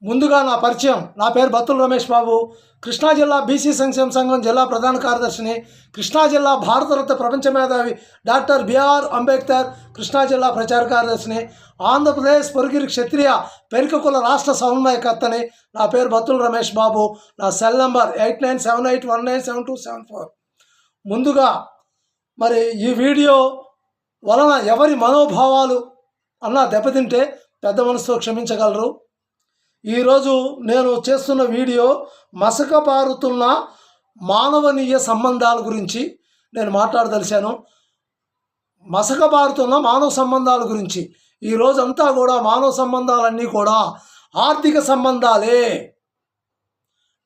ముందుగా నా పరిచయం. నా పేరు బత్తుల రమేష్ బాబు. కృష్ణా జిల్లా బీసీ సంక్షేమ సంఘం జిల్లా ప్రధాన కార్యదర్శిని. కృష్ణా జిల్లా భారతరత్న ప్రపంచ మేధావి డాక్టర్ బిఆర్ అంబేద్కర్ కృష్ణా జిల్లా ప్రచార కార్యదర్శిని. ఆంధ్రప్రదేశ్ పొరుగిరి క్షత్రియ పెరికకుల రాష్ట్ర సమన్వయకర్తని. నా పేరు బత్తుల రమేష్ బాబు. నా సెల్ నంబర్ 8978197274. ముందుగా మరి ఈ వీడియో వలన ఎవరి మనోభావాలు అన్న దెబ్బతింటే పెద్ద మనసుతో క్షమించగలరు. ఈరోజు నేను చేస్తున్న వీడియో మసకబారుతున్న మానవనీయ సంబంధాల గురించి నేను మాట్లాడదలిచాను. మసకబారుతున్న మానవ సంబంధాల గురించి. ఈరోజంతా కూడా మానవ సంబంధాలన్నీ కూడా ఆర్థిక సంబంధాలే.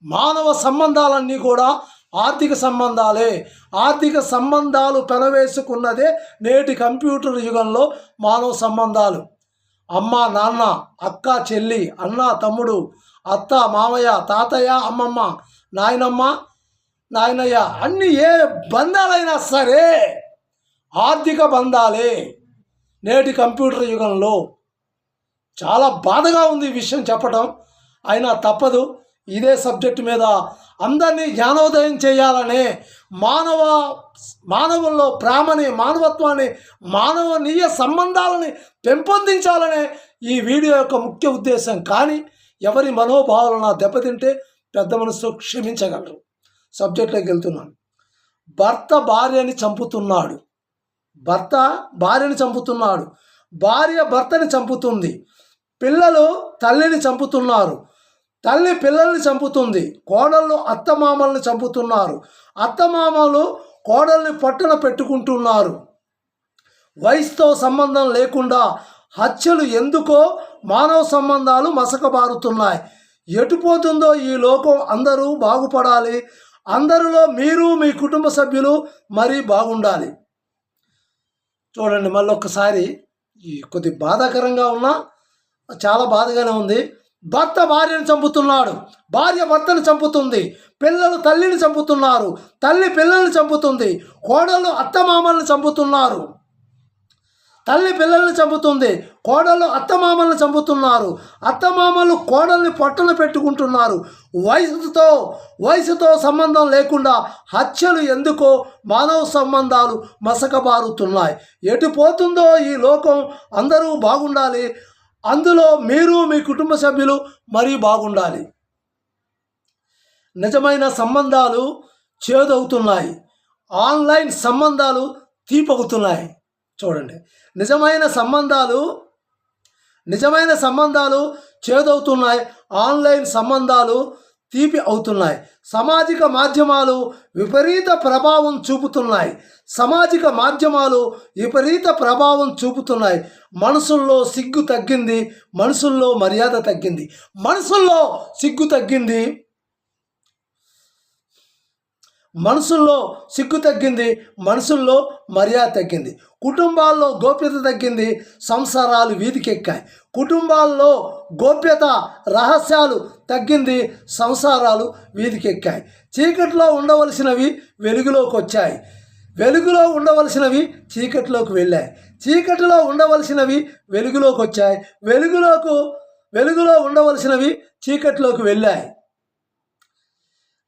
మానవ సంబంధాలన్నీ కూడా ఆర్థిక సంబంధాలే. ఆర్థిక సంబంధాలు పెనవేసుకున్నదే నేటి కంప్యూటర్ యుగంలో మానవ సంబంధాలు. అమ్మ నాన్న, అక్క చెల్లి, అన్న తమ్ముడు, అత్త మామయ్య, తాతయ్య అమ్మమ్మ, నాయనమ్మ నాయనయ్య, అన్నీ ఏ బంధాలైనా సరే ఆర్థిక బంధాలే నేటి కంప్యూటర్ యుగంలో. చాలా బాధగా ఉంది ఈ విషయం చెప్పడం, అయినా తప్పదు. ఇదే సబ్జెక్టు మీద అందరినీ జ్ఞానోదయం చేయాలనే మానవుల్లో ప్రేమని, మానవత్వాన్ని, మానవనీయ సంబంధాలని పెంపొందించాలనే ఈ వీడియో యొక్క ముఖ్య ఉద్దేశం. కానీ ఎవరి మనోభావాలను దెబ్బతింటే పెద్ద మనసుతో క్షమించగలరు. సబ్జెక్ట్లోకి వెళ్తున్నాను. భర్త భార్యని చంపుతున్నాడు. భర్త భార్యని చంపుతున్నాడు. భార్య భర్తని చంపుతుంది. పిల్లలు తల్లిని చంపుతున్నారు. తల్లి పిల్లల్ని చంపుతుంది. కోడళ్ళు అత్తమామల్ని చంపుతున్నారు. అత్తమామలు కోడల్ని పట్టున పెట్టుకుంటున్నారు. వయసుతో సంబంధం లేకుండా హత్యలు ఎందుకో మానవ సంబంధాలు మసకబారుతున్నాయి. ఎటుపోతుందో ఈ లోకం. అందరూ బాగుపడాలి. అందరిలో మీరు, మీ కుటుంబ సభ్యులు మరీ బాగుండాలి. చూడండి, మళ్ళొక్కసారి కొద్ది బాధాకరంగా ఉన్నా చాలా బాధగానే ఉంది. భర్త భార్యను చంపుతున్నాడు. భార్య భర్తను చంపుతుంది. పిల్లలు తల్లిని చంపుతున్నారు. తల్లి పిల్లల్ని చంపుతుంది. కోడళ్ళు అత్తమామల్ని చంపుతున్నారు. తల్లి పిల్లల్ని చంపుతుంది. కోడళ్ళు అత్తమామల్ని చంపుతున్నారు. అత్తమామలు కోడల్ని పొట్టన పెట్టుకుంటున్నారు. వయసుతో సంబంధం లేకుండా హత్యలు ఎందుకో మానవ సంబంధాలు మసకబారుతున్నాయి. ఎటు పోతుందో ఈ లోకం. అందరూ బాగుండాలి. అందులో మీరు, మీ కుటుంబ సభ్యులు మరీ బాగుండాలి. నిజమైన సంబంధాలు చేదవుతున్నాయి. ఆన్లైన్ సంబంధాలు తీపవుతున్నాయి. చూడండి, నిజమైన సంబంధాలు చేదవుతున్నాయి. ఆన్లైన్ సంబంధాలు తీపి అవుతున్నాయి. సామాజిక మాధ్యమాలు విపరీత ప్రభావం చూపుతున్నాయి. మనసుల్లో సిగ్గు తగ్గింది. మనసుల్లో మర్యాద తగ్గింది. మనసుల్లో సిగ్గు తగ్గింది. మనసుల్లో మర్యాద తగ్గింది. కుటుంబాల్లో గోప్యత తగ్గింది. సంసారాలు వీధికెక్కాయి. కుటుంబాల్లో గోప్యత, రహస్యాలు తగ్గింది. సంసారాలు వీధికెక్కాయి. చీకట్లో ఉండవలసినవి వెలుగులోకి వచ్చాయి. వెలుగులో ఉండవలసినవి చీకట్లోకి వెళ్ళాయి. చీకటిలో ఉండవలసినవి వెలుగులోకి వచ్చాయి. వెలుగులో ఉండవలసినవి చీకట్లోకి వెళ్ళాయి.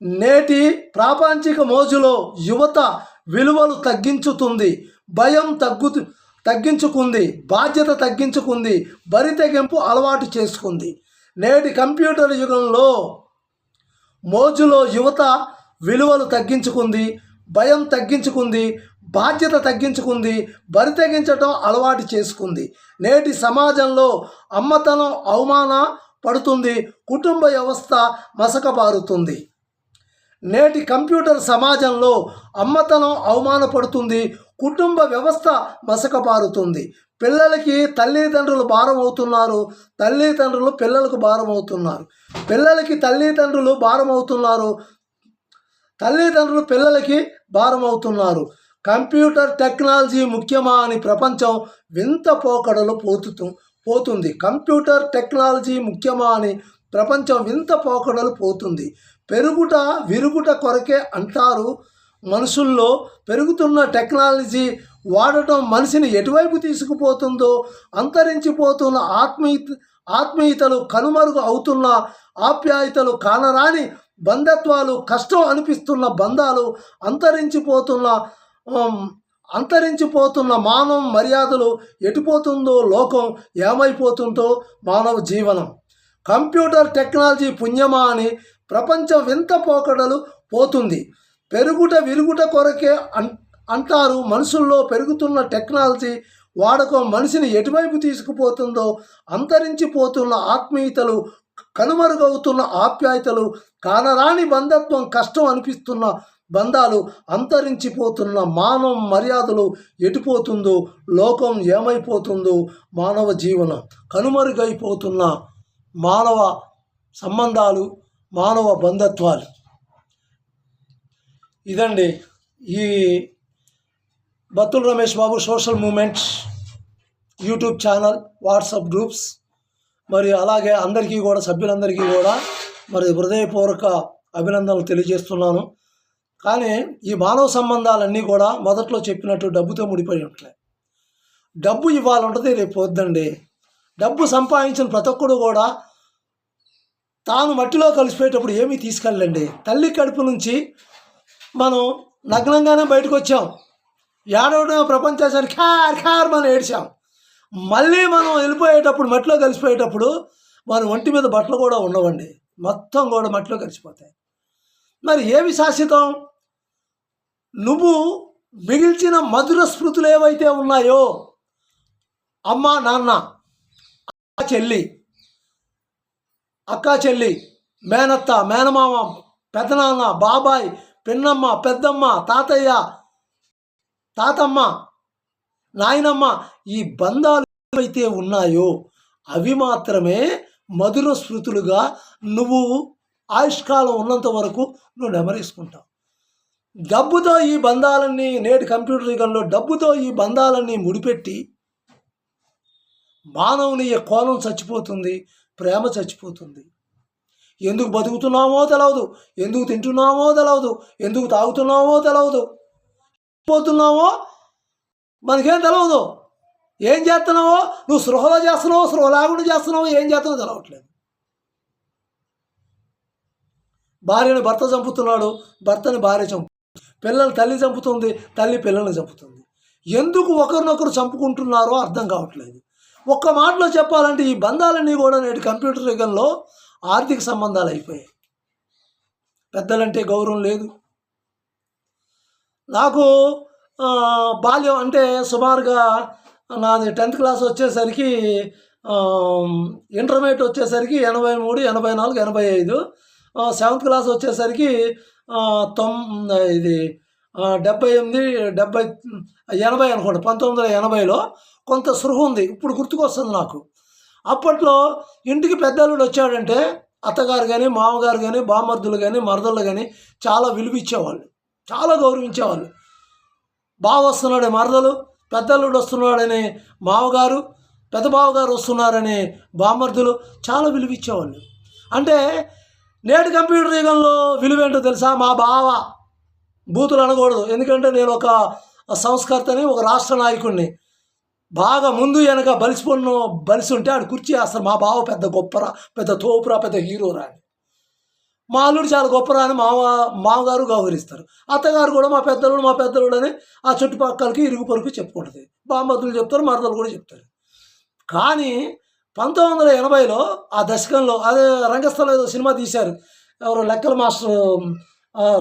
నేటి ప్రాపంచిక మోజులో యువత విలువలు తగ్గించుతుంది. భయం తగ్గించుకుంది. బాధ్యత తగ్గించుకుంది. బరితెగింపు అలవాటు చేసుకుంది. నేటి కంప్యూటర్ యుగంలో మోజులో యువత విలువలు తగ్గించుకుంది. భయం తగ్గించుకుంది. బాధ్యత తగ్గించుకుంది. బరి తెగించటం అలవాటు చేసుకుంది. నేటి సమాజంలో అమ్మతనం అవమాన పడుతుంది. కుటుంబ వ్యవస్థ మసకబారుతుంది. నేటి కంప్యూటర్ సమాజంలో అమ్మతనం అవమానపడుతుంది. కుటుంబ వ్యవస్థ మసకబారుతుంది. పిల్లలకి తల్లిదండ్రులు భారం అవుతున్నారు. తల్లిదండ్రులు పిల్లలకు భారం అవుతున్నారు. పిల్లలకి తల్లిదండ్రులు భారం అవుతున్నారు. తల్లిదండ్రులు పిల్లలకి భారం అవుతున్నారు. కంప్యూటర్ టెక్నాలజీ ముఖ్యమా అని ప్రపంచం వింత పోకడలు పోతుంది. కంప్యూటర్ టెక్నాలజీ ముఖ్యమా అని ప్రపంచం వింత పోకడలు పోతుంది. పెరుగుట విరుగుట కొరకే అంటారు. మనుషుల్లో పెరుగుతున్న టెక్నాలజీ వాడటం మనిషిని ఎటువైపు తీసుకుపోతుందో, అంతరించిపోతున్న ఆత్మీయతలు కనుమరుగు అవుతున్న ఆప్యాయతలు, కానరాని బంధత్వాలు, కష్టం అనిపిస్తున్న బంధాలు, అంతరించిపోతున్న మానవ మర్యాదలు, ఎటుపోతుందో లోకం, ఏమైపోతుందో మానవ జీవనం. కంప్యూటర్ టెక్నాలజీ పుణ్యమా అని ప్రపంచం వింత పోకడలు పోతుంది. పెరుగుట విరుగుట కొరకే అంటారు. మనుషుల్లో పెరుగుతున్న టెక్నాలజీ వాడకం మనిషిని ఎటువైపు తీసుకుపోతుందో, అంతరించిపోతున్న ఆత్మీయతలు, కనుమరుగవుతున్న ఆప్యాయతలు, కానరాని బంధత్వం, కష్టం అనిపిస్తున్న బంధాలు, అంతరించిపోతున్న మానవ మర్యాదలు, ఎటుపోతుందో లోకం, ఏమైపోతుందో మానవ జీవనం, కనుమరుగైపోతున్న మానవ సంబంధాలు, మానవ బంధత్వాలు. ఇదండి ఈ Battula Ramesh Babu social movements YouTube channel, WhatsApp groups, మరి అలాగే అందరికీ కూడా, సభ్యులందరికీ కూడా మరి హృదయపూర్వక అభినందనలు తెలియజేస్తున్నాను. కానీ ఈ మానవ సంబంధాలన్నీ కూడా మొదట్లో చెప్పినట్టు డబ్బుతో ముడిపోయి ఉంటాయి. డబ్బు ఇవాళ ఉంటుంది, రేపు వద్దండి. డబ్బు సంపాదించిన ప్రతి ఒక్కడు కూడా తాను మట్టిలో కలిసిపోయేటప్పుడు ఏమీ తీసుకెళ్ళండి. తల్లి కడుపు నుంచి మనం నగ్నంగానే బయటకు వచ్చాం. ఏడవడం ప్రపంచానికి ఖార్ మనం ఏడ్చాం. మళ్ళీ మనం వెళ్ళిపోయేటప్పుడు, మట్టిలో కలిసిపోయేటప్పుడు మన ఒంటి మీద బట్టలు కూడా ఉండవండి, మొత్తం కూడా మట్టిలో కలిసిపోతాయి. మరి ఏవి శాశ్వతం? నువ్వు మిగిల్చిన మధుర స్మృతులు ఏవైతే ఉన్నాయో, అమ్మ, నాన్న, అక్క చెల్లి, మేనత్త, మేనమామ, పెదనాన్న, బాబాయ్, పిన్నమ్మ, పెద్దమ్మ, తాతయ్య, తాతమ్మ, నాయనమ్మ, ఈ బంధాలు ఏవైతే ఉన్నాయో అవి మాత్రమే మధుర స్మృతులుగా నువ్వు ఆయుష్కాలం ఉన్నంత వరకు నువ్వు నెమరేసుకుంటావు. డబ్బుతో ఈ బంధాలన్నీ, నేటి కంప్యూటర్ యుగంలో డబ్బుతో ఈ బంధాలన్నీ ముడిపెట్టి మానవుని కోణం చచ్చిపోతుంది, ప్రేమ చచ్చిపోతుంది. ఎందుకు బతుకుతున్నామో తెలవదు, ఎందుకు తింటున్నామో తెలవదు, ఎందుకు తాగుతున్నామో తెలవదు, పోతున్నామో మనకేం తెలవదు. ఏం చేస్తున్నావో, నువ్వు సృహలో చేస్తున్నావో, సృహ లేకుండా చేస్తున్నావో, ఏం చేస్తున్నావో తెలవట్లేదు. భార్యను భర్త చంపుతున్నాడు, భర్తని భార్య చంపుతుంది. పిల్లలు తల్లి చంపుతుంది, తల్లి పిల్లల్ని చంపుతుంది. ఎందుకు ఒకరినొకరు చంపుకుంటున్నారో అర్థం కావట్లేదు. ఒక్క మాటలో చెప్పాలంటే ఈ బంధాలన్నీ కూడా నేటి కంప్యూటర్ యుగంలో ఆర్థిక సంబంధాలు అయిపోయాయి. పెద్దలంటే గౌరవం లేదు. నాకు బాల్యం అంటే సుమారుగా నాది 10th క్లాస్ వచ్చేసరికి, ఇంటర్మీడియట్ వచ్చేసరికి 83, 84, 85, 7th క్లాస్ వచ్చేసరికి 78, 80 అనుకోండి. 1980లో కొంత సృహ ఉంది. ఇప్పుడు గుర్తుకొస్తుంది నాకు. అప్పట్లో ఇంటికి పెద్దల్లుడు వచ్చాడంటే అత్తగారు కానీ, మామగారు కానీ, బామర్దులు కానీ, మరదళ్ళు కానీ చాలా విలువ ఇచ్చేవాళ్ళు, చాలా గౌరవించేవాళ్ళు. బావ వస్తున్నాడు మరదలు, పెద్దల్లుడు వస్తున్నాడని మామగారు, పెద్ద బావగారు వస్తున్నారని బామర్దులు చాలా విలువ ఇచ్చేవాళ్ళు. అంటే నేటి కంప్యూటర్ యుగంలో విలువేంటో తెలుసా? మా బావ, బూతులు అనకూడదు, ఎందుకంటే నేను ఒక సంస్కర్తని, ఒక రాష్ట్ర నాయకుడిని. బాగా ముందు వెనక బలిసి ఉంటే ఆడు కుర్చీ వేస్తారు. మా బావ పెద్ద గొప్పరా, పెద్ద తోపురా, పెద్ద హీరోరా అని. మా అల్లుడు చాలా గొప్పరా అని మామగారు గౌరవిస్తారు. అత్తగారు కూడా మా పెద్దలుడు అని ఆ చుట్టుపక్కలకి ఇరుగు పొరుగు చెప్పుకుంటుంది. బామ్మద్దులు చెప్తారు, మరదలు కూడా చెప్తారు. కానీ 1980లో ఆ దశకంలో, అదే రంగస్థలం ఏదో సినిమా తీశారు, ఎవరో లెక్కల మాస్టర్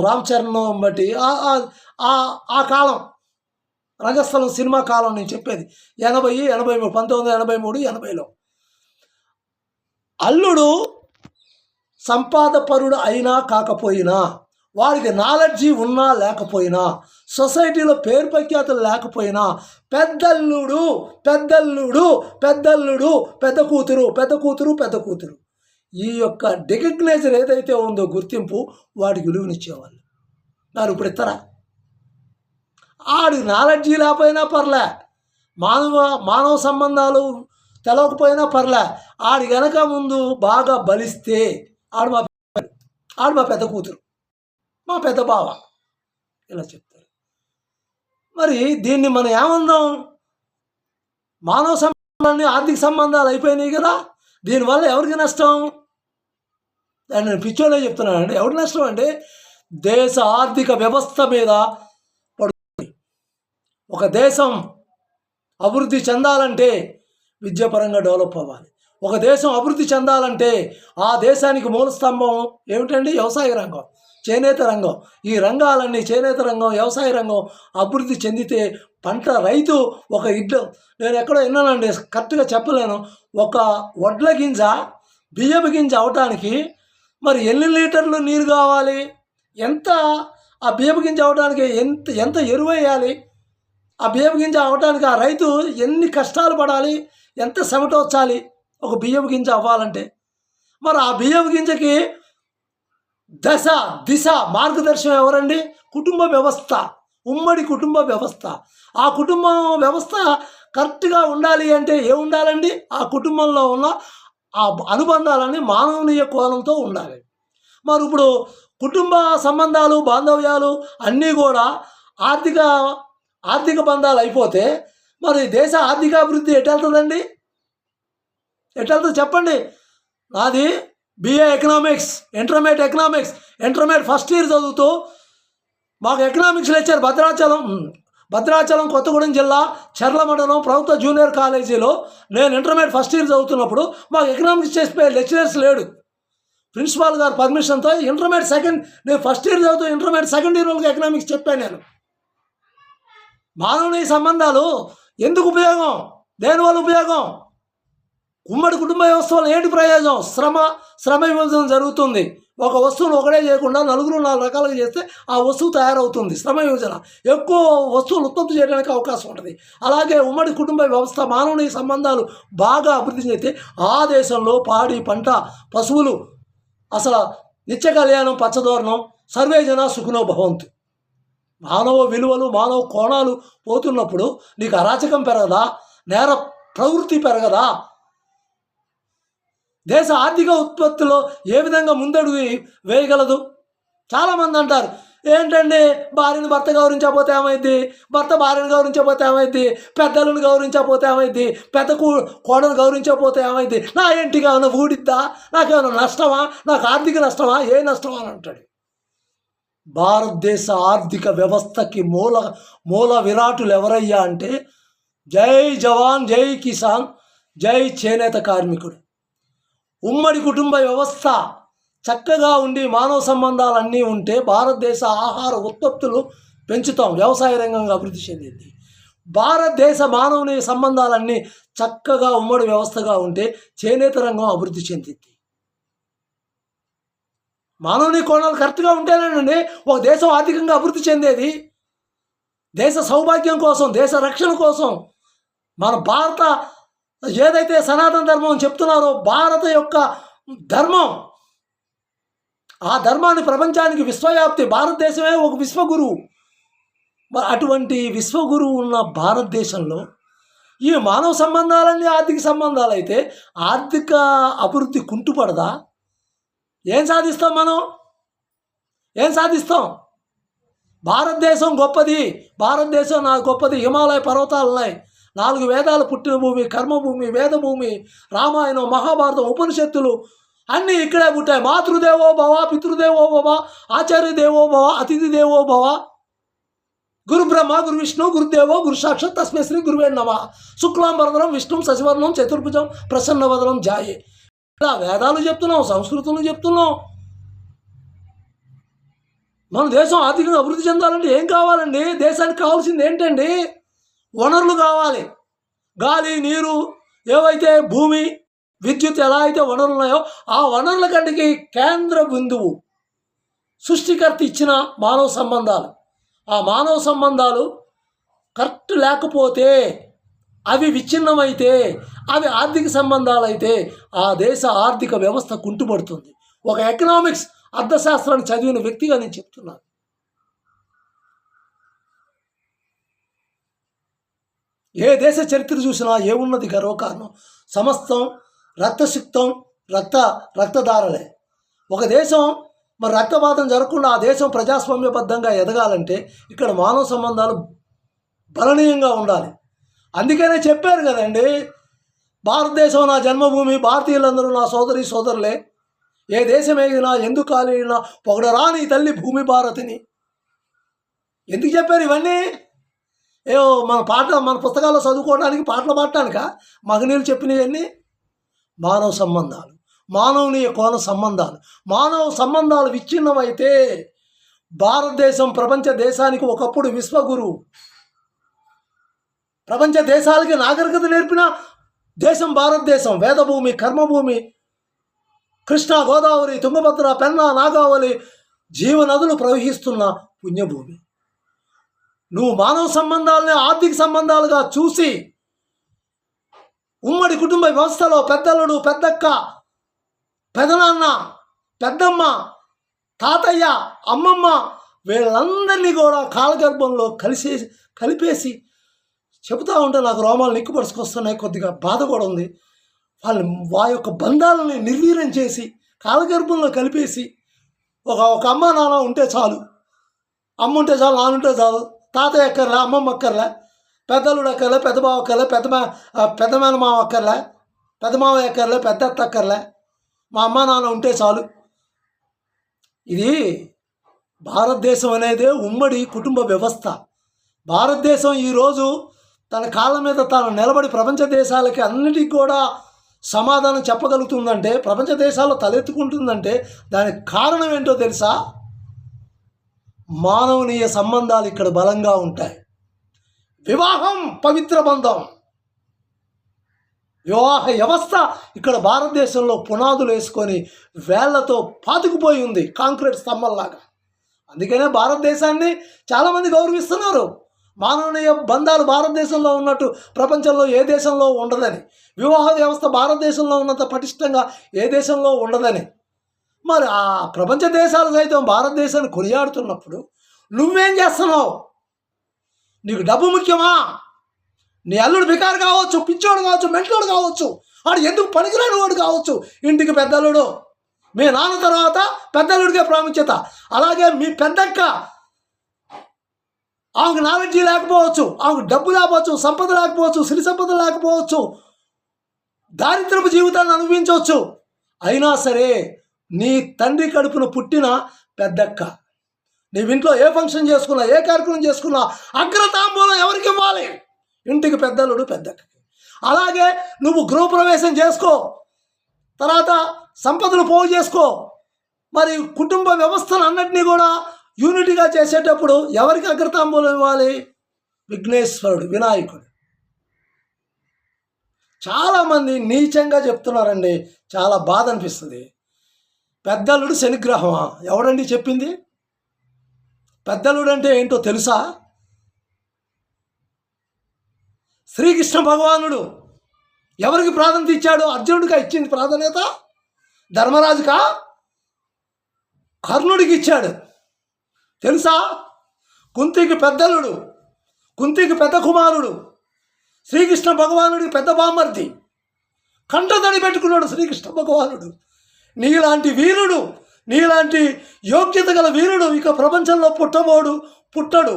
రామ్ చరణ్ బట్టి, ఆ కాలం రంగస్థలం సినిమా కాలం నేను చెప్పేది 80, 83, 1983, 80లో. అల్లుడు సంపాదపరుడు అయినా కాకపోయినా, వాడికి నాలెడ్జి ఉన్నా లేకపోయినా, సొసైటీలో పేరు ప్రఖ్యాతులు లేకపోయినా, పెద్దల్లుడు, పెద్ద కూతురు, ఈ యొక్క డిగ్నేచర్ ఏదైతే ఉందో, గుర్తింపు, వాడికి విలువనిచ్చేవాళ్ళు. నాకు ఇప్పుడు ఇస్తారా? ఆడికి నాలెడ్జి లేకపోయినా పర్లే, మానవ సంబంధాలు తెలవకపోయినా పర్లే, ఆడి వెనక ముందు బాగా బలిస్తే ఆడు మా పెద్ద కూతురు, మా పెద్ద బావ, ఇలా చెప్తారు. మరి దీన్ని మనం ఏమందాం? మానవ సంబంధాన్ని, ఆర్థిక సంబంధాలు అయిపోయినాయి కదా, దీనివల్ల ఎవరికి నష్టం? నేను పిచ్చోనే చెప్తున్నానండి. ఎవరికి నష్టం అంటే దేశ ఆర్థిక వ్యవస్థ మీద పడుతుంది. ఒక దేశం అభివృద్ధి చెందాలంటే విద్యాపరంగా డెవలప్ అవ్వాలి. ఒక దేశం అభివృద్ధి చెందాలంటే ఆ దేశానికి మూల స్తంభం ఏమిటండి? వ్యవసాయ రంగం, చేనేత రంగం. ఈ రంగాలన్నీ చేనేత రంగం, వ్యవసాయ రంగం అభివృద్ధి చెందితే రైతు ఒక ఇడ్లు, నేను ఎక్కడో విన్నానండి, కరెక్ట్గా చెప్పలేను, ఒక వడ్ల గింజ బియ్యపు గింజ అవటానికి మరి ఎన్ని లీటర్లు నీరు కావాలి, ఎంత ఆ బియ్యపు గింజ అవడానికి ఎంత ఎరువు వేయాలి, ఆ బియ్యపు గింజ అవటానికి ఆ రైతు ఎన్ని కష్టాలు పడాలి, ఎంత చెమటొచ్చాలి ఒక బియ్యపు గింజ అవ్వాలంటే. మరి ఆ బియ్యపు గింజకి దిశ మార్గదర్శనం ఎవరండి? కుటుంబ వ్యవస్థ, ఉమ్మడి కుటుంబ వ్యవస్థ. ఆ కుటుంబ వ్యవస్థ కరెక్ట్గా ఉండాలి అంటే ఏముండాలండి? ఆ కుటుంబంలో ఉన్న ఆ అనుబంధాలన్నీ మానవీయ కోణంతో ఉండాలి. మరి ఇప్పుడు కుటుంబ సంబంధాలు, బాంధవ్యాలు అన్నీ కూడా ఆర్థిక బంధాలు అయిపోతే మరి దేశ ఆర్థికాభివృద్ధి ఎటెళ్తుందండి? ఎటెళ్తుంది చెప్పండి? నాది BA economics, intermediate first year చదువుతూ మాకు ఎకనామిక్స్ లెక్చర్ భద్రాచలం కొత్తగూడెం జిల్లా చర్ల మండలం ప్రభుత్వ జూనియర్ కాలేజీలో నేను ఇంటర్మీడియట్ ఫస్ట్ ఇయర్ చదువుతున్నప్పుడు మాకు ఎకనామిక్స్ చేసిపోయే లెక్చరర్స్ లేడు. ప్రిన్సిపాల్ గారు పర్మిషన్తో నేను ఫస్ట్ ఇయర్ చదువుతూ ఇంటర్మీడియట్ సెకండ్ ఇయర్ వాళ్ళకి ఎకనామిక్స్ చెప్పాను. నేను మానవీయ సంబంధాలు ఎందుకు ఉపయోగం? దేనివల్ల ఉపయోగం? ఉమ్మడి కుటుంబ వ్యవస్థ వల్ల ఏంటి ప్రయోజనం? శ్రమ విభజన జరుగుతుంది. ఒక వస్తువును ఒకటే చేయకుండా 4 రకాలుగా చేస్తే ఆ వస్తువు తయారవుతుంది. శ్రమ విభజన, ఎక్కువ వస్తువులు ఉత్పత్తి చేయడానికి అవకాశం ఉంటుంది. అలాగే ఉమ్మడి కుటుంబ వ్యవస్థ, మానవీయ సంబంధాలు బాగా అభివృద్ధి చేస్తే ఆ దేశంలో పాడి పంట, పశువులు, అసలు నిత్య కళ్యాణం, పచ్చదోరణం, సర్వే జన సుఖినో భవంతు. మానవ విలువలు, మానవ కోణాలు పోతున్నప్పుడు నీకు అరాచకం పెరగదా? నేర ప్రవృత్తి పెరగదా? దేశ ఆర్థిక ఉత్పత్తిలో ఏ విధంగా ముందడుగు వేయగలదు? చాలామంది అంటారు, ఏంటండి భార్యను భర్త గౌరవించకపోతే ఏమైంది, భర్త భార్యను గౌరవించకపోతే ఏమైంది, పెద్దలను గౌరవించకపోతే ఏమైంది, పెద్ద కోడను గౌరవించకపోతే ఏమైంది, నా ఇంటికి ఏమైనా ఊడిద్దా, నాకేమైనా నష్టమా, నాకు ఆర్థిక నష్టమా, ఏ నష్టమా అని అంటాడు. భారతదేశ ఆర్థిక వ్యవస్థకి మూల విరాటులు ఎవరయ్యా అంటే జై జవాన్, జై కిసాన్, జై చేనేత కార్మికుడు. ఉమ్మడి కుటుంబ వ్యవస్థ చక్కగా ఉండి మానవ సంబంధాలన్నీ ఉంటే భారతదేశ ఆహార ఉత్పత్తులు పెంచుతాం, వ్యవసాయ రంగంగా అభివృద్ధి చెందింది. భారతదేశ మానవీయ సంబంధాలన్నీ చక్కగా ఉమ్మడి వ్యవస్థగా ఉంటే చేనేత రంగం అభివృద్ధి చెందింది. మానవీయ కోణాలు కరెక్ట్గా ఉంటేనేనండి ఒక దేశం ఆర్థికంగా అభివృద్ధి చెందేది. దేశ సౌభాగ్యం కోసం, దేశ రక్షణ కోసం మన భారత ఏదైతే సనాతన ధర్మం అని చెప్తున్నారో, భారత యొక్క ధర్మం, ఆ ధర్మాన్ని ప్రపంచానికి విశ్వవ్యాప్తి, భారతదేశమే ఒక విశ్వగురువు. మరి అటువంటి విశ్వగురువు ఉన్న భారతదేశంలో ఈ మానవ సంబంధాలన్నీ ఆర్థిక సంబంధాలు అయితే ఆర్థిక అభివృద్ధి కుంటుపడదా? ఏం సాధిస్తాం మనం? ఏం సాధిస్తాం? భారతదేశం గొప్పది, భారతదేశం నాకు గొప్పది. హిమాలయ పర్వతాలు ఉన్నాయి, 4 వేదాలు పుట్టిన భూమి, కర్మభూమి, వేదభూమి, రామాయణం, మహాభారతం, ఉపనిషత్తులు అన్నీ ఇక్కడే పుట్టాయి. మాతృదేవో భవ, పితృదేవో భవ, ఆచార్య దేవో భవ, అతిథి దేవో భవ, గురు బ్రహ్మ, గురు విష్ణు, గురుదేవో గురు సాక్షాత్ తస్మై శ్రీ గురువే నమః. శుక్లాంబరధరం విష్ణుం శశివర్ణం చతుర్భుజం ప్రసన్నవదనం ధ్యాయే. ఇలా వేదాలు చెప్తున్నాం, సంస్కృతులు చెప్తున్నాం. మన దేశం ఆర్థికంగా అభివృద్ధి చెందాలంటే ఏం కావాలండి? దేశానికి కావాల్సింది ఏంటండి? వనరులు కావాలి. గాలి, నీరు, ఏవైతే భూమి, విద్యుత్ ఎలా అయితే వనరులు ఉన్నాయో ఆ వనరుల కంటికి కేంద్ర బిందువు సృష్టికర్త ఇచ్చిన మానవ సంబంధాలు. ఆ మానవ సంబంధాలు కరెక్ట్ లేకపోతే, అవి విచ్ఛిన్నమైతే, అవి ఆర్థిక సంబంధాలు అయితే ఆ దేశ ఆర్థిక వ్యవస్థ కుంటుపడుతుంది. ఒక ఎకనామిక్స్ అర్థశాస్త్రాన్ని చదివిన వ్యక్తిగా నేను చెప్తున్నాను. ఏ దేశ చరిత్ర చూసినా ఏమున్నది గర్వకారణం? సమస్తం రక్తసిక్తం, రక్తధారలే. ఒక దేశం మరి రక్తపాతం జరగకుండా ఆ దేశం ప్రజాస్వామ్యబద్ధంగా ఎదగాలంటే ఇక్కడ మానవ సంబంధాలు బలనీయంగా ఉండాలి. అందుకనే చెప్పారు కదండి, భారతదేశం నా జన్మభూమి, భారతీయులందరూ నా సోదరి సోదరులే, ఏ దేశమేగినా ఎందుకు కాలినా పొగడరా నీ తల్లి భూమి భారతిని. ఎందుకు చెప్పారు ఇవన్నీ? ఏవో మన పుస్తకాల్లో చదువుకోవడానికి, పాటలు పాడటానికా మహనీయులు చెప్పినవన్నీ? మానవ సంబంధాలు, మానవనీయ కోణ సంబంధాలు, మానవ సంబంధాలు విచ్ఛిన్నమైతే భారతదేశం ప్రపంచ దేశానికి ఒకప్పుడు విశ్వగురువు, ప్రపంచ దేశాలకి నాగరికత నేర్పిన దేశం భారతదేశం. వేదభూమి, కర్మభూమి, కృష్ణా, గోదావరి, తుంగభద్ర, పెన్నా, నాగావళి జీవనదులు ప్రవహిస్తున్న పుణ్యభూమి. నువ్వు మానవ సంబంధాలని ఆర్థిక సంబంధాలుగా చూసి ఉమ్మడి కుటుంబ వ్యవస్థలో పెద్దలుడు, పెద్దక్క, పెదనాన్న, పెద్దమ్మ, తాతయ్య, అమ్మమ్మ వీళ్ళందరినీ కూడా కాలగర్భంలో కలిపేసి చెబుతూ ఉంటే నాకు రోమాలు నిక్కుపరుచుకొస్తున్నాయి. కొద్దిగా బాధ కూడా ఉంది. వాళ్ళ యొక్క బంధాలని నిర్వీర్యం చేసి కాలగర్భంలో కలిపేసి ఒక అమ్మ నాన్న ఉంటే చాలు, అమ్మ ఉంటే చాలు, నాన్న ఉంటే చాలు, తాతయ్య అక్కర్లే, అమ్మమ్మ అక్కర్లే, పెద్దలుడు అక్కర్లే, పెద్ద బావ అక్కర్లే, పెద్ద మేనమావ అక్కర్లే, పెద్ద మావయ్య అక్కర్లే, పెద్ద అత్త అక్కర్లే, మా అమ్మ నాన్న ఉంటే చాలు. ఇది భారతదేశం అనేదే ఉమ్మడి కుటుంబ వ్యవస్థ. భారతదేశం ఈరోజు తన కాళ్ళ మీద తాను నిలబడి ప్రపంచ దేశాలకి అన్నిటికీ కూడా సమాధానం చెప్పగలుగుతుందంటే, ప్రపంచ దేశాల్లో తలెత్తుకుంటుందంటే దానికి కారణం ఏంటో తెలుసా? మానవనీయ సంబంధాలు ఇక్కడ బలంగా ఉంటాయి. వివాహం పవిత్ర బంధం, వివాహ వ్యవస్థ ఇక్కడ భారతదేశంలో పునాదులు వేసుకొని వేళ్లతో పాతుకుపోయి ఉంది, కాంక్రీట్ స్తంభంలాగా. అందుకనే భారతదేశాన్ని చాలామంది గౌరవిస్తున్నారు. మానవీయ బంధాలు భారతదేశంలో ఉన్నట్టు ప్రపంచంలో ఏ దేశంలో ఉండదని, వివాహ వ్యవస్థ భారతదేశంలో ఉన్నంత పటిష్టంగా ఏ దేశంలో ఉండదని. మరి ఆ ప్రపంచ దేశాలు సైతం భారతదేశాన్ని కొనియాడుతున్నప్పుడు నువ్వేం చేస్తున్నావు? నీకు డబ్బు ముఖ్యమా? నీ అల్లుడు బికారు కావచ్చు, పిచ్చోడు కావచ్చు, మెంటోడు కావచ్చు, వాడు ఎందుకు పనికిరాని వాడు కావచ్చు, ఇంటికి పెద్దల్లుడు, మీ నాన్న తర్వాత పెద్దల్లుడికే ప్రాముఖ్యత. అలాగే మీ పెద్దక్క, ఆమెకు నాలెడ్జీ లేకపోవచ్చు, ఆమెకు డబ్బు లేకపోవచ్చు, సంపద లేకపోవచ్చు, సిరి సంపద లేకపోవచ్చు, దారిద్రపు జీవితాన్ని అనుభవించవచ్చు. అయినా సరే నీ తండ్రి కడుపున పుట్టిన పెద్దక్క, నీవింట్లో ఏ ఫంక్షన్ చేసుకున్నా, ఏ కార్యక్రమం చేసుకున్నా అగ్రతాంబూలం ఎవరికి ఇవ్వాలి? ఇంటికి పెద్దలుడు, పెద్దక్కకి. అలాగే నువ్వు గృహప్రవేశం చేసుకో, తర్వాత సంపదలు పోగు చేసుకో. మరి కుటుంబ వ్యవస్థను అన్నిటినీ కూడా యూనిటీగా చేసేటప్పుడు ఎవరికి అగ్రతాంబూలం ఇవ్వాలి? విఘ్నేశ్వరుడు, వినాయకుడు. చాలామంది నీచంగా చెప్తున్నారండి, చాలా బాధ అనిపిస్తుంది. పెద్దలుడు శనిగ్రహమా? ఎవడండి చెప్పింది? పెద్దలుడు అంటే ఏంటో తెలుసా? శ్రీకృష్ణ భగవానుడు ఎవరికి ప్రాధాన్యత ఇచ్చాడు? అర్జునుడిగా ఇచ్చింది ప్రాధాన్యత? ధర్మరాజుకా? కర్ణుడికి ఇచ్చాడు. తెలుసా? కుంతికి పెద్దలుడు, కుంతికి పెద్ద కుమారుడు, శ్రీకృష్ణ భగవానుడికి పెద్ద బామర్ది, కంటతడి పెట్టుకున్నాడు శ్రీకృష్ణ భగవానుడు. నీలాంటి వీరుడు, నీలాంటి యోగ్యత గల వీరుడు ఇక ప్రపంచంలో పుట్టడు.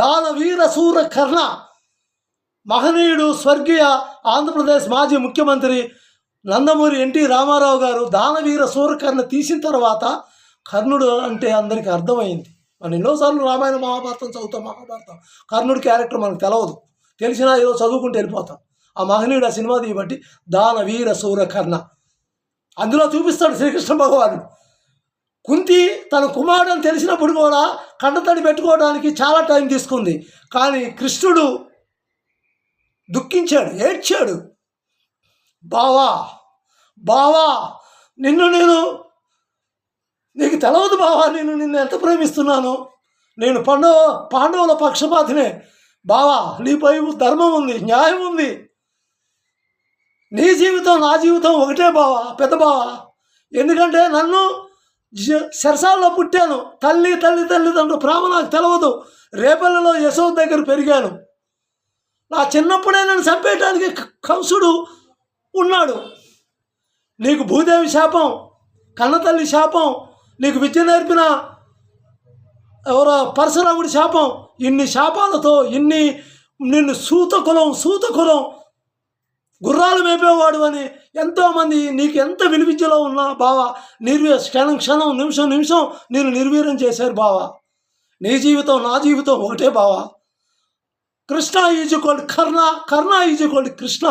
దానవీర సూర కర్ణ, మహనీయుడు, స్వర్గీయ ఆంధ్రప్రదేశ్ మాజీ ముఖ్యమంత్రి నందమూరి ఎన్టీ రామారావు గారు దానవీర సూరకర్ణ తీసిన తర్వాత కర్ణుడు అంటే అందరికీ అర్థమైంది. మనం ఎన్నోసార్లు రామాయణ మహాభారతం చదువుతాం, మహాభారతం కర్ణుడి క్యారెక్టర్ మనకు తెలవదు, తెలిసినా ఏదో చదువుకుంటూ వెళ్ళిపోతాం. ఆ మహనీయుడు ఆ సినిమా తీయబట్టి దానవీర సూరకర్ణ అందులో చూపిస్తాడు శ్రీకృష్ణ భగవానుడు. కుంతి తన కుమారుడు అని తెలిసినప్పుడు కూడా కంటతడి పెట్టుకోవడానికి చాలా టైం తీసుకుంది. కానీ కృష్ణుడు దుఃఖించాడు, ఏడ్చాడు. బావా నేను నీకు తెలవదు బావా, నిన్ను ఎంత ప్రేమిస్తున్నాను. నేను పాండవుల పక్షపాతినే బావా, నీపై ధర్మం ఉంది, న్యాయం ఉంది. నీ జీవితం నా జీవితం ఒకటే బావా, పెద్ద బావా. ఎందుకంటే నన్ను శరసాల్లో పుట్టాను, తల్లిదండ్రులు ప్రేమ నాకు తెలవదు. రేపల్లలో యశోద దగ్గర పెరిగాను. నా చిన్నప్పుడే నన్ను చంపేయటానికి కంసుడు ఉన్నాడు. నీకు భూదేవి శాపం, కన్నతల్లి శాపం, నీకు విద్య నేర్పిన పరశురాముడి శాపం, ఇన్ని శాపాలతో నిన్ను సూత కులం గుర్రాలు మేపేవాడు అని ఎంతోమంది నీకు ఎంత విలువిద్యలో ఉన్నా బావా క్షణం క్షణం నిమిషం నిమిషం నేను నిర్వీర్యం చేశారు బావా. నీ జీవితం నా జీవితం ఒకటే బావా. కృష్ణ ఈజుకోల్డ్ కర్ణ, కర్ణ ఈజుకోల్డ్ కృష్ణ.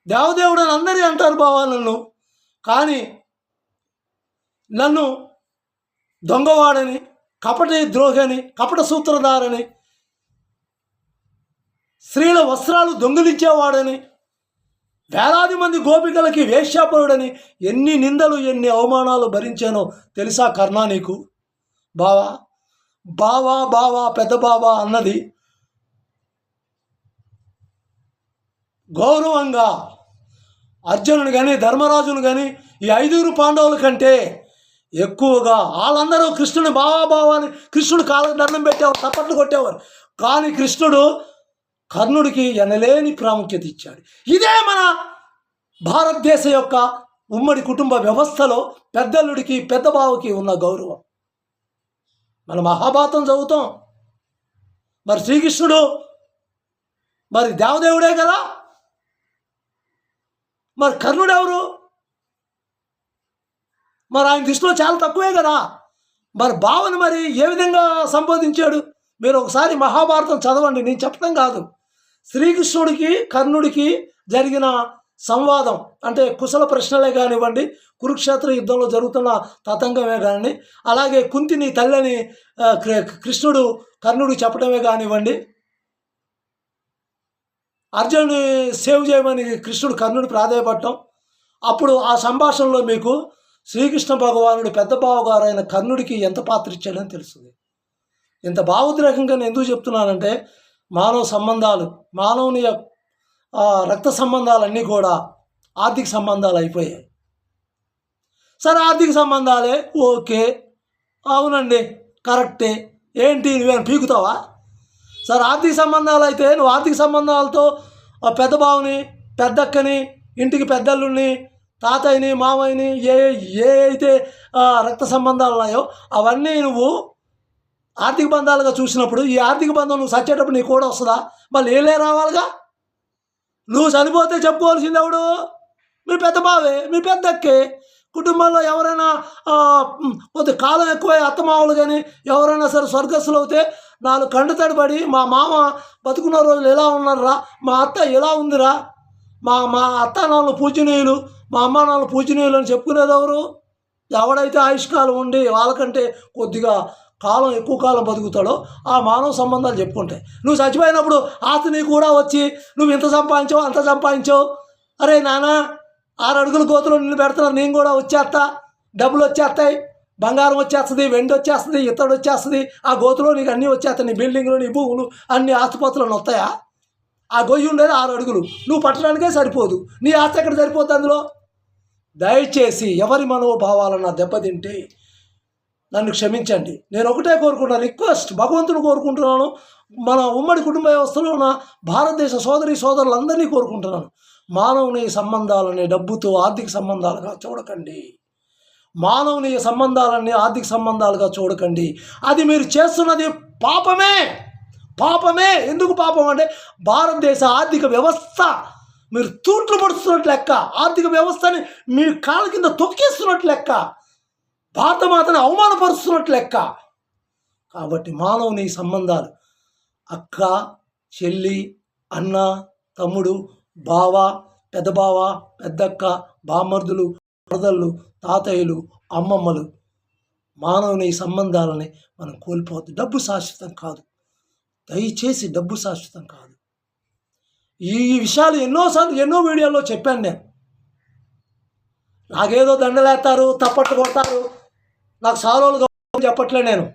దేవదేవుడు అని అందరి అంటారు బావా నన్ను, కానీ నన్ను దొంగవాడని, కపట ద్రోహని, కపట సూత్రధారని, స్త్రీల వస్త్రాలు దొంగిలించేవాడని, వేలాది మంది గోపికలకి వేశ్యాపరుడని ఎన్ని నిందలు ఎన్ని అవమానాలు భరించానో తెలుసా కర్ణ నీకు? బావా బావా బావా పెద్ద బావా అన్నది గౌరవంగా అర్జునుని కానీ ధర్మరాజును కానీ ఈ 5 పాండవుల కంటే ఎక్కువగా వాళ్ళందరూ కృష్ణుని బావా బావా అని కృష్ణుడు కాళ్ళకు దండం పెట్టేవారు, తప్పట్లు కొట్టేవారు. కానీ కృష్ణుడు కర్ణుడికి ఎనలేని ప్రాముఖ్యత ఇచ్చాడు. ఇదే మన భారతదేశ యొక్క ఉమ్మడి కుటుంబ వ్యవస్థలో పెద్దల్లుడికి పెద్ద బావకి ఉన్న గౌరవం. మన మహాభారతం చదువుతాం, మరి శ్రీకృష్ణుడు మరి దేవదేవుడే కదా, మరి కర్ణుడు ఎవరు? మరి ఆయన దృష్టిలో చాలా తక్కువే కదా. మరి బావని మరి ఏ విధంగా సంబోధించాడు? మీరు ఒకసారి మహాభారతం చదవండి, నేను చెప్పడం కాదు. శ్రీకృష్ణుడికి కర్ణుడికి జరిగిన సంవాదం అంటే కుశల ప్రశ్నలే కానివ్వండి, కురుక్షేత్ర యుద్ధంలో జరుగుతున్న తతంగమే కానీ, అలాగే కుంతిని తల్లిని కృష్ణుడు కర్ణుడికి చెప్పడమే కానివ్వండి, అర్జునుని సేవ్ చేయమని కృష్ణుడు కర్ణుడు ప్రాధాయపడటం, అప్పుడు ఆ సంభాషణలో మీకు శ్రీకృష్ణ భగవానుడు పెద్ద బావగారు అయిన కర్ణుడికి ఎంత పాత్ర ఇచ్చాడని తెలుస్తుంది. ఇంత భావోద్రేకంగా నేను ఎందుకు చెప్తున్నానంటే, మానవ సంబంధాలు, మానవుని రక్త సంబంధాలన్నీ కూడా ఆర్థిక సంబంధాలు అయిపోయాయి. సరే ఆర్థిక సంబంధాలే, ఓకే, అవునండి, కరెక్టే, ఏంటి నువ్వేమైనా పీకుతావా? సరే ఆర్థిక సంబంధాలు అయితే నువ్వు ఆర్థిక సంబంధాలతో పెద్ద బావుని, పెద్దక్కని, ఇంటికి పెద్దల్లుని, తాతయ్యని, మామయ్యని, ఏ అయితే రక్త సంబంధాలు ఉన్నాయో అవన్నీ నువ్వు ఆర్థిక బంధాలుగా చూసినప్పుడు, ఈ ఆర్థిక బంధం నువ్వు చచ్చేటప్పుడు నీకు కూడా వస్తుందా? మళ్ళీ ఏలే రావాలిగా. నువ్వు చనిపోతే చెప్పుకోవాల్సింది ఎవడు? మీ పెద్ద బావే, మీ పెద్దక్కే. కుటుంబంలో ఎవరైనా కొద్ది కాలం ఎక్కువై అత్తమావులు కానీ ఎవరైనా సరే స్వర్గస్థులు అవుతే 4 కంట తడిపడి మా మామ బతుకున్న రోజులు ఎలా ఉన్నారా, మా అత్త ఎలా ఉందిరా, మా అత్త నాన్న పూజనీయులు, మా అమ్మ నాన్న పూజనీయులు అని చెప్పుకునేది ఎవరు? ఎవడైతే ఆయుష్కాలం ఉండి వాళ్ళకంటే కొద్దిగా కాలం ఎక్కువ కాలం బతుకుతాడో ఆ మానవ సంబంధాలు చెప్పుకుంటాయి. నువ్వు చచ్చిపోయినప్పుడు ఆస్తి నీకు కూడా వచ్చి నువ్వు ఇంత సంపాదించావు అంత సంపాదించావు, అరే నాన్న 6 అడుగుల గోతులో నిన్ను పెడుతున్నారు, నేను కూడా వచ్చేస్తా, డబ్బులు వచ్చేస్తాయి, బంగారం వచ్చేస్తుంది, వెండి వచ్చేస్తుంది, ఇత్తడి వచ్చేస్తుంది, ఆ గోతులో నీకు అన్నీ వచ్చేస్తాయి, నీ బిల్డింగ్లు, నీ భూములు, అన్ని ఆస్తిపత్రులు వస్తాయా? ఆ గొయ్యి ఉండేది 6 అడుగులు, నువ్వు పట్టడానికే సరిపోదు, నీ ఆస్తి ఎక్కడ సరిపోతుంది అందులో? దయచేసి ఎవరి మనోభావాలన్నా దెబ్బతింటే నన్ను క్షమించండి. నేను ఒకటే కోరుకుంటున్నాను, రిక్వెస్ట్, భగవంతుని కోరుకుంటున్నాను, మన ఉమ్మడి కుటుంబ వ్యవస్థలో ఉన్న భారతదేశ సోదరి సోదరులందరినీ కోరుకుంటున్నాను. మానవుని సంబంధాలని డబ్బుతో ఆర్థిక సంబంధాలుగా చూడకండి. మానవుని సంబంధాలని ఆర్థిక సంబంధాలుగా చూడకండి. అది మీరు చేస్తున్నది పాపమే, పాపమే. ఎందుకు పాపం అంటే భారతదేశ ఆర్థిక వ్యవస్థ మీరు తూట్లు పడుతున్నట్లు లెక్క, ఆర్థిక వ్యవస్థని మీ కాళ్ళ కింద తొక్కేస్తున్నట్లు లెక్క, భారతమాతని అవమానపరుస్తున్నట్లు లెక్క. కాబట్టి మానవుని సంబంధాలు అక్క, చెల్లి, అన్న, తమ్ముడు, బావ, పెద్ద బావ, పెద్దక్క, బామర్దులు, వరదళ్ళు, తాతయ్యలు, అమ్మమ్మలు, మానవుని సంబంధాలని మనం కోల్పోవద్దు. డబ్బు శాశ్వతం కాదు, దయచేసి డబ్బు శాశ్వతం కాదు. ఈ విషయాలు ఎన్నోసార్లు ఎన్నో వీడియోల్లో చెప్పాను నేను. నాకేదో దండలేస్తారు, తప్పట్లు కొడతారు, నాకు సారోలుగా చెప్పట్లే. నేను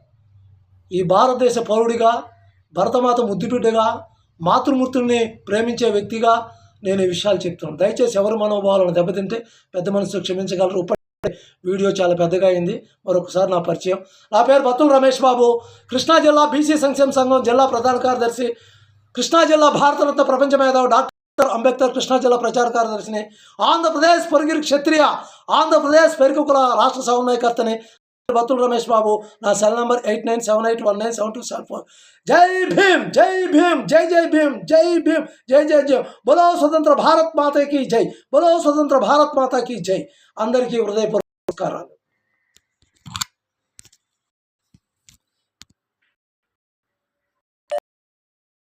ఈ భారతదేశ పౌరుడిగా, భరతమాత ముద్దుబిడ్డగా, మాతృమూర్తుల్ని ప్రేమించే వ్యక్తిగా నేను ఈ విషయాలు చెప్తున్నాను. దయచేసి ఎవరి మనోభావాలను దెబ్బతింటే పెద్ద మనసు క్షమించగలరు. వీడియో చాలా పెద్దగా అయింది. మరొకసారి నా పరిచయం. నా పేరు బత్తుల రమేష్ బాబు, కృష్ణా జిల్లా బీసీ సంక్షేమ సంఘం జిల్లా ప్రధాన కార్యదర్శి, కృష్ణా జిల్లా భారతరత్న ప్రపంచ మేధావి డాక్టర్ అంబేద్కర్ కృష్ణా జిల్లా ప్రచార కార్యదర్శిని, ఆంధ్రప్రదేశ్ పొరుగిరి క్షత్రియ, ఆంధ్రప్రదేశ్ పెరుకుల రాష్ట్ర సమన్వయకర్తని, బత్తుల రమేష్ బాబు. నా సెల్ నంబర్ 8978197274. జై భీమ్, జై భీమ్, జై జై భీమ్, జై భీమ్, జై జై జై. బోలో స్వతంత్ర భారత్ మాతాకి జై, బోలో స్వతంత్ర భారత్ మాతాకి జై. అందరికీ హృదయపూర్వక నమస్కారాలు.